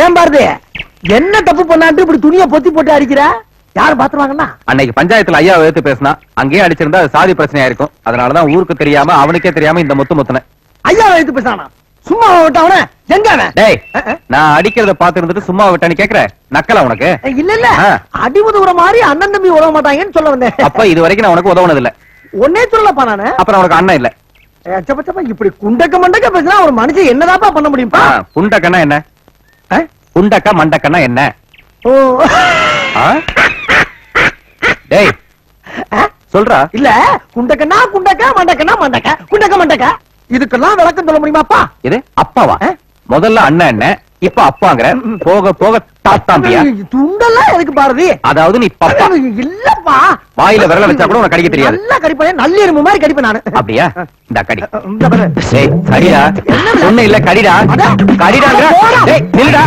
ஏன் பாருது என்ன தப்பு பண்ணாட்டு இப்படி துணியை பொத்தி போட்டு அடிக்கிற? யாரு பாத்துருவாங்கன்னா? அன்னைக்கு பஞ்சாயத்துல ஐயா எடுத்து பேசினா அங்கேயே அடிச்சிருந்தா அது சாதி பிரச்சனையா இருக்கும். அதனாலதான் ஊருக்கு தெரியாம அவனுக்கே தெரியாம இந்த முத்துன. ஐயா எடுத்து பேசானா? சும்மா விட்ட அவன எங்க அவன்? டேய், நான் அடிக்கிறத பாத்து இருந்துட்டு சும்மா விட்டான்னு கேக்குற நக்கல உனக்கு? இல்ல இல்ல, அடி உதவுற மாதிரி அண்ணன் தம்பி உதவ மாட்டாங்கன்னு சொல்ல வந்தேன். அப்ப இது வரைக்கும் நான் உனக்கு உதவுனது இல்ல. ஒன்னே சொல்லப்பா நானு. அப்புறம் உனக்கு அண்ணன் இல்ல. இப்படி குண்டக்க மண்டக்க பேசினா ஒரு மனுஷன் என்னதாப்பா பண்ண முடியும்பா? குண்டக்கன்னா என்ன? குண்டக்க மண்டக்கன்னா என்ன? ஓ டேய் சொல்றா. இல்ல குண்டக்கன்னா குண்டக்க மண்டக்கன்னா மண்டக்க குண்டக்க மண்டக்க இதுக்கெல்லாம் விளக்கம் சொல்ல முடியுமாப்பா? இது அப்பாவா? முதல்ல அண்ணன் என்ன, இப்ப அப்பாங்கற. போக போக தாத்தாம்பியா? துண்டெல்லாம் எதுக்கு பாரதி? அதாவது நீ பப்பா இல்லப்பா. வாயில விரல வச்சா கூட உனக்கு கடிக்க தெரியாது. நல்லா கடிப்பேன், நல்ல எறும்பு மாதிரி கடிப்பேன் நானு. அப்படியா? இந்த கடி. டேய் கடிடா. ஒண்ணு இல்ல கடிடா. கடிடாங்கற. டேய் நில்லுடா.